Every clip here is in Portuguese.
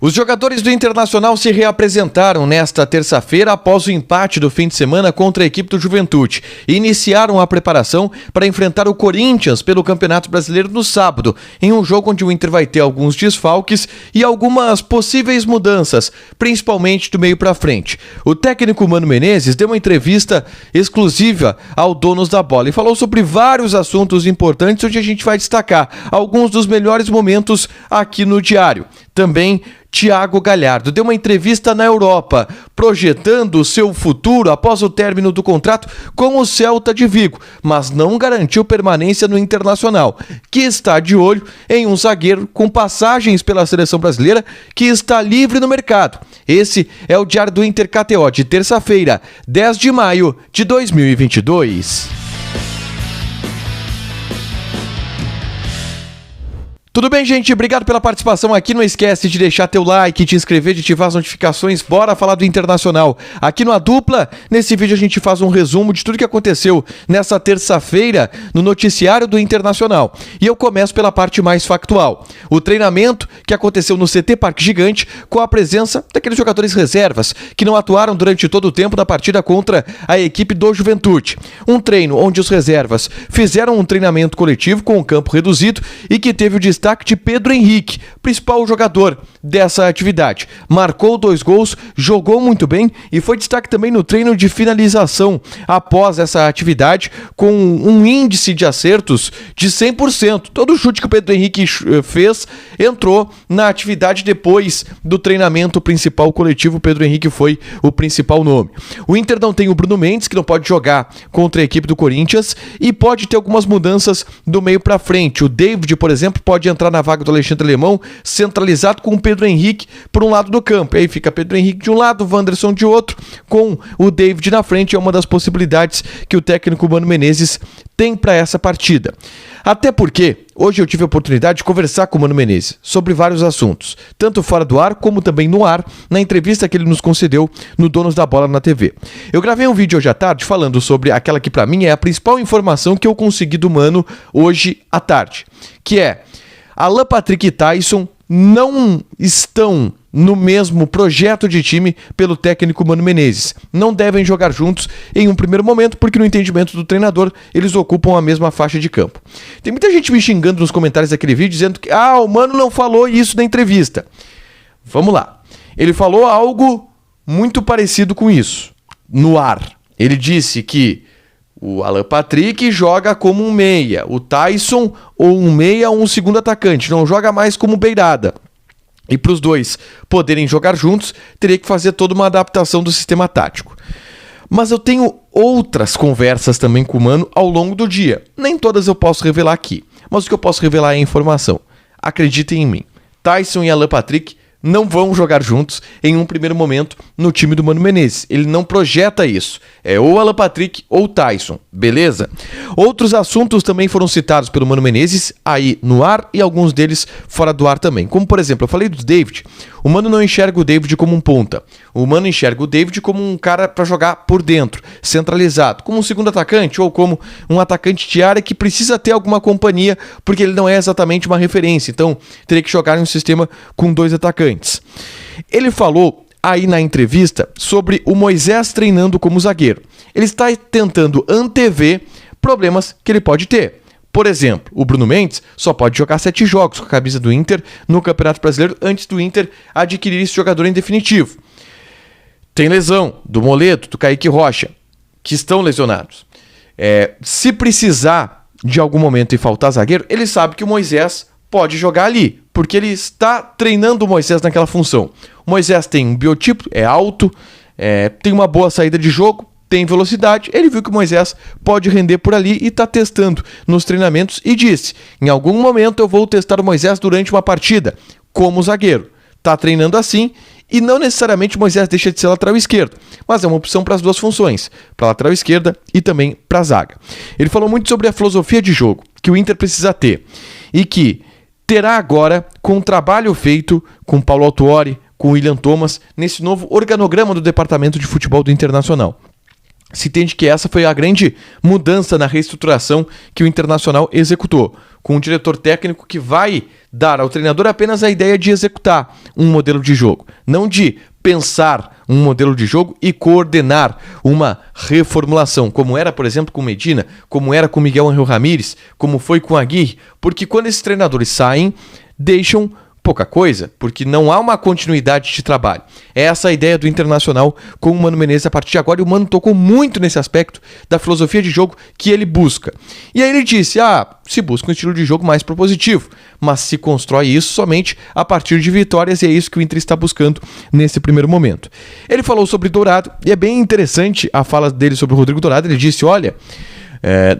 Os jogadores do Internacional se reapresentaram nesta terça-feira após o empate do fim de semana contra a equipe do Juventude e iniciaram a preparação para enfrentar o Corinthians pelo Campeonato Brasileiro no sábado, em um jogo onde o Inter vai ter alguns desfalques e algumas possíveis mudanças, principalmente do meio para frente. O técnico Mano Menezes deu uma entrevista exclusiva ao Donos da Bola e falou sobre vários assuntos importantes onde a gente vai destacar alguns dos melhores momentos aqui no Diário. Também Thiago Galhardo deu uma entrevista na Europa, projetando o seu futuro após o término do contrato com o Celta de Vigo, mas não garantiu permanência no Internacional, que está de olho em um zagueiro com passagens pela seleção brasileira que está livre no mercado. Esse é o Diário do Inter KTO de terça-feira, 10 de maio de 2022. Tudo bem, gente? Obrigado pela participação aqui. Não esquece de deixar teu like, te inscrever, de ativar as notificações. Bora falar do Internacional. Aqui no A Dupla, nesse vídeo a gente faz um resumo de tudo que aconteceu nessa terça-feira no noticiário do Internacional. E eu começo pela parte mais factual. O treinamento que aconteceu no CT Parque Gigante com a presença daqueles jogadores reservas que não atuaram durante todo o tempo na partida contra a equipe do Juventude. Um treino onde os reservas fizeram um treinamento coletivo com o campo reduzido e que teve o destaque de Pedro Henrique, principal jogador dessa atividade. Marcou 2 gols, jogou muito bem e foi destaque também no treino de finalização após essa atividade, com um índice de acertos de 100%. Todo chute que o Pedro Henrique fez entrou na atividade depois do treinamento principal coletivo. O Pedro Henrique foi o principal nome. O Inter não tem o Bruno Mendes, que não pode jogar contra a equipe do Corinthians, e pode ter algumas mudanças do meio para frente. O David, por exemplo, pode entrar na vaga do Alexandre Alemão, centralizado com o Pedro Henrique por um lado do campo. E aí fica Pedro Henrique de um lado, o Wanderson de outro, com o David na frente. É uma das possibilidades que o técnico Mano Menezes tem para essa partida. Até porque hoje eu tive a oportunidade de conversar com o Mano Menezes sobre vários assuntos, tanto fora do ar como também no ar, na entrevista que ele nos concedeu no Donos da Bola na TV. Eu gravei um vídeo hoje à tarde falando sobre aquela que para mim é a principal informação que eu consegui do Mano hoje à tarde, que é: Alan Patrick e Taison não estão no mesmo projeto de time pelo técnico Mano Menezes. Não devem jogar juntos em um primeiro momento, porque no entendimento do treinador, eles ocupam a mesma faixa de campo. Tem muita gente me xingando nos comentários daquele vídeo, dizendo que o Mano não falou isso na entrevista. Vamos lá. Ele falou algo muito parecido com isso, no ar. Ele disse que o Alan Patrick joga como um meia, o Taison ou um meia ou um segundo atacante, não joga mais como beirada. E para os dois poderem jogar juntos, teria que fazer toda uma adaptação do sistema tático. Mas eu tenho outras conversas também com o Mano ao longo do dia. Nem todas eu posso revelar aqui, mas o que eu posso revelar é a informação. Acreditem em mim, Taison e Alan Patrick não vão jogar juntos em um primeiro momento no time do Mano Menezes. Ele não projeta isso. É ou Alan Patrick ou Taison, beleza? Outros assuntos também foram citados pelo Mano Menezes aí no ar e alguns deles fora do ar também. Como, por exemplo, eu falei do David. O Mano não enxerga o David como um ponta. O Mano enxerga o David como um cara para jogar por dentro, centralizado, como um segundo atacante ou como um atacante de área que precisa ter alguma companhia, porque ele não é exatamente uma referência. Então, teria que jogar em um sistema com 2 atacantes. Ele falou aí na entrevista sobre o Moisés treinando como zagueiro. Ele está tentando antever problemas que ele pode ter. Por exemplo, o Bruno Mendes só pode jogar 7 jogos com a camisa do Inter no Campeonato Brasileiro antes do Inter adquirir esse jogador em definitivo. Tem lesão do Moledo, do Kaique Rocha, que estão lesionados. Se precisar de algum momento e faltar zagueiro, ele sabe que o Moisés pode jogar ali, porque ele está treinando o Moisés naquela função. O Moisés tem um biotipo, é alto, tem uma boa saída de jogo, tem velocidade. Ele viu que o Moisés pode render por ali e está testando nos treinamentos e disse: em algum momento eu vou testar o Moisés durante uma partida, como zagueiro. Está treinando assim e não necessariamente o Moisés deixa de ser lateral esquerdo, mas é uma opção para as duas funções, para a lateral esquerda e também para a zaga. Ele falou muito sobre a filosofia de jogo que o Inter precisa ter e que terá agora com o trabalho feito com Paulo Autuori, com o William Thomas, nesse novo organograma do Departamento de Futebol do Internacional. Se entende que essa foi a grande mudança na reestruturação que o Internacional executou. com um diretor técnico que vai dar ao treinador apenas a ideia de executar um modelo de jogo, não de pensar um modelo de jogo e coordenar uma reformulação, como era, por exemplo, com Medina, como era com Miguel Ángel Ramírez, como foi com Aguirre, porque quando esses treinadores saem, deixam pouca coisa, porque não há uma continuidade de trabalho. É essa a ideia do Internacional com o Mano Menezes a partir de agora, e o Mano tocou muito nesse aspecto da filosofia de jogo que ele busca. E aí ele disse, se busca um estilo de jogo mais propositivo, mas se constrói isso somente a partir de vitórias, e é isso que o Inter está buscando nesse primeiro momento. Ele falou sobre Dourado, e é bem interessante a fala dele sobre o Rodrigo Dourado. Ele disse, olha,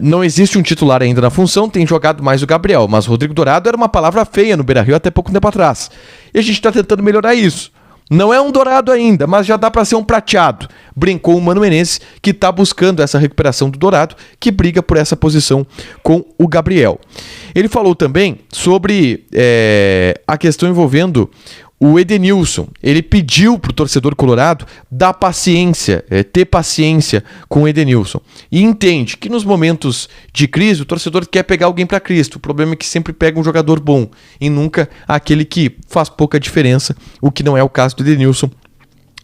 não existe um titular ainda na função, tem jogado mais o Gabriel, mas Rodrigo Dourado era uma palavra feia no Beira-Rio até pouco tempo atrás. E a gente está tentando melhorar isso. Não é um dourado ainda, mas já dá para ser um prateado. Brincou o Mano Menezes, que está buscando essa recuperação do Dourado, que briga por essa posição com o Gabriel. Ele falou também sobre a questão envolvendo o Edenilson. Ele pediu para o torcedor colorado dar paciência, ter paciência com o Edenilson. E entende que nos momentos de crise o torcedor quer pegar alguém para Cristo. O problema é que sempre pega um jogador bom e nunca aquele que faz pouca diferença, o que não é o caso do Edenilson,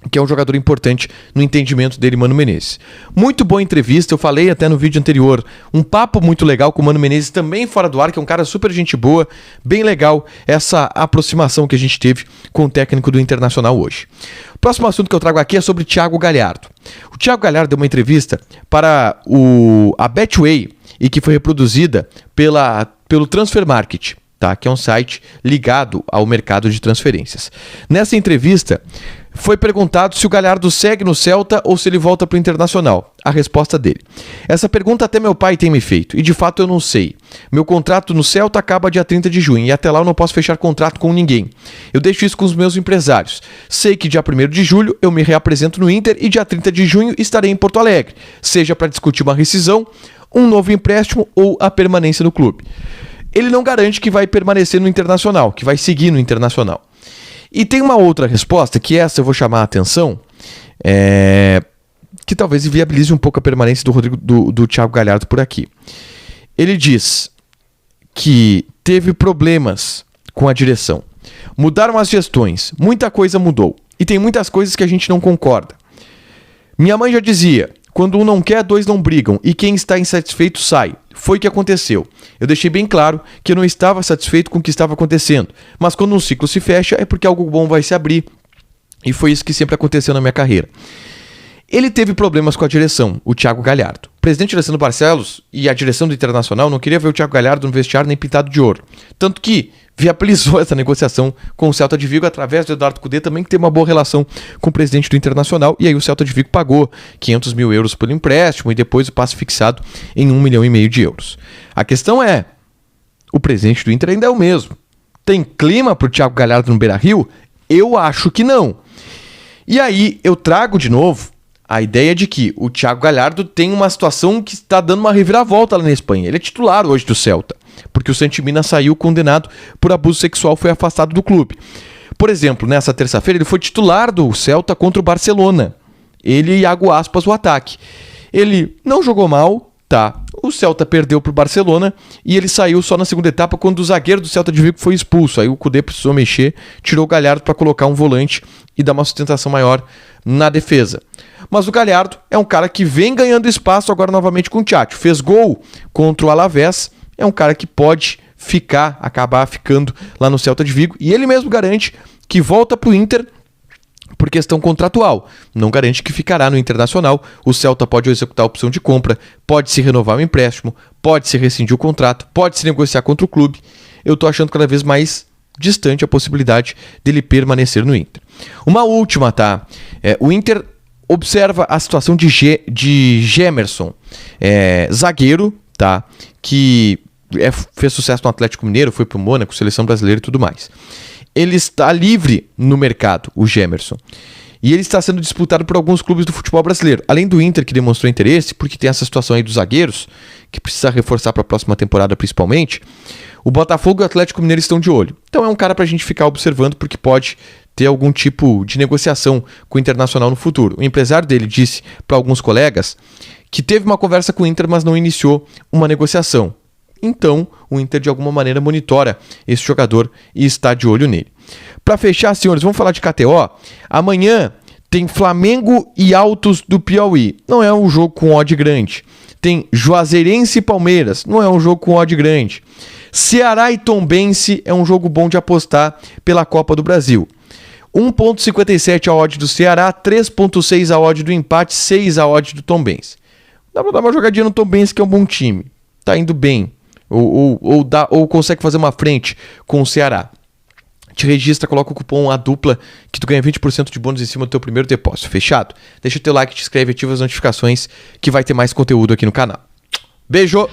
que é um jogador importante no entendimento dele, Mano Menezes. Muito boa entrevista, eu falei até no vídeo anterior, um papo muito legal com o Mano Menezes, também fora do ar, que é um cara super gente boa, bem legal essa aproximação que a gente teve com o técnico do Internacional hoje. O próximo assunto que eu trago aqui é sobre Thiago Galhardo. O Thiago Galhardo deu uma entrevista para a Betway, e que foi reproduzida pelo Transfer Market, que é um site ligado ao mercado de transferências. Nessa entrevista, foi perguntado se o Galhardo segue no Celta ou se ele volta para o Internacional. A resposta dele: essa pergunta até meu pai tem me feito, e de fato eu não sei. Meu contrato no Celta acaba dia 30 de junho, e até lá eu não posso fechar contrato com ninguém. Eu deixo isso com os meus empresários. Sei que dia 1º de julho eu me reapresento no Inter, e dia 30 de junho estarei em Porto Alegre, seja para discutir uma rescisão, um novo empréstimo ou a permanência no clube. Ele não garante que vai permanecer no Internacional, que vai seguir no Internacional. E tem uma outra resposta, que essa eu vou chamar a atenção, que talvez viabilize um pouco a permanência do Thiago Galhardo por aqui. Ele diz que teve problemas com a direção. Mudaram as gestões, muita coisa mudou. E tem muitas coisas que a gente não concorda. Minha mãe já dizia, quando um não quer, dois não brigam, e quem está insatisfeito sai. Foi o que aconteceu. Eu deixei bem claro que eu não estava satisfeito com o que estava acontecendo, mas quando um ciclo se fecha é porque algo bom vai se abrir, e foi isso que sempre aconteceu na minha carreira. Ele teve problemas com a direção, o Thiago Galhardo. O presidente Alessandro Barcelos e a direção do Internacional não queria ver o Thiago Galhardo no vestiário nem pintado de ouro, tanto que viabilizou essa negociação com o Celta de Vigo através do Eduardo Cudê, também que tem uma boa relação com o presidente do Internacional, e aí o Celta de Vigo pagou 500 mil euros pelo empréstimo e depois o passe fixado em 1,5 milhão de euros. A questão é, o presidente do Inter ainda é o mesmo. Tem clima para o Thiago Galhardo no Beira-Rio? Eu acho que não. E aí eu trago de novo a ideia de que o Thiago Galhardo tem uma situação que está dando uma reviravolta lá na Espanha. Ele é titular hoje do Celta, porque o Santimina saiu condenado por abuso sexual, foi afastado do clube. Por exemplo, nessa terça-feira ele foi titular do Celta contra o Barcelona. Ele e Iago Aspas, o ataque. Ele não jogou mal, o Celta perdeu para o Barcelona e ele saiu só na segunda etapa quando o zagueiro do Celta de Vigo foi expulso. Aí o Cudê precisou mexer, tirou o Galhardo para colocar um volante e dar uma sustentação maior na defesa. Mas o Galhardo é um cara que vem ganhando espaço agora novamente com o Tchatcho. Fez gol contra o Alavés, é um cara que pode acabar ficando lá no Celta de Vigo, e ele mesmo garante que volta para o Inter por questão contratual. Não garante que ficará no Internacional. O Celta pode executar a opção de compra, pode se renovar o empréstimo, pode se rescindir o contrato, pode se negociar contra o clube. Eu estou achando cada vez mais distante a possibilidade dele permanecer no Inter. Uma última, o Inter observa a situação de Gemerson, zagueiro, que fez sucesso no Atlético Mineiro, foi para o Mônaco, seleção brasileira e tudo mais. Ele está livre no mercado, o Gemerson. E ele está sendo disputado por alguns clubes do futebol brasileiro. Além do Inter, que demonstrou interesse, porque tem essa situação aí dos zagueiros, que precisa reforçar para a próxima temporada principalmente, o Botafogo e o Atlético Mineiro estão de olho. Então é um cara para a gente ficar observando, porque pode ter algum tipo de negociação com o Internacional no futuro. O empresário dele disse para alguns colegas que teve uma conversa com o Inter, mas não iniciou uma negociação. então o Inter de alguma maneira monitora esse jogador e está de olho nele. Para fechar, senhores, vamos falar de KTO. Amanhã tem Flamengo e Altos do Piauí. Não é um jogo com odd grande. Tem Juazeirense e Palmeiras. Não é um jogo com odd grande. Ceará e Tombense é um jogo bom de apostar pela Copa do Brasil. 1,57 a odd do Ceará, 3,6 a odd do empate, 6 a odd do Tombense. Dá pra dar uma jogadinha no Tombense, que é um bom time. Tá indo bem. Ou consegue fazer uma frente com o Ceará. Te registra, coloca o cupom ADUPLA que tu ganha 20% de bônus em cima do teu primeiro depósito. Fechado? Deixa o teu like, te inscreve, ativa as notificações que vai ter mais conteúdo aqui no canal. Beijo!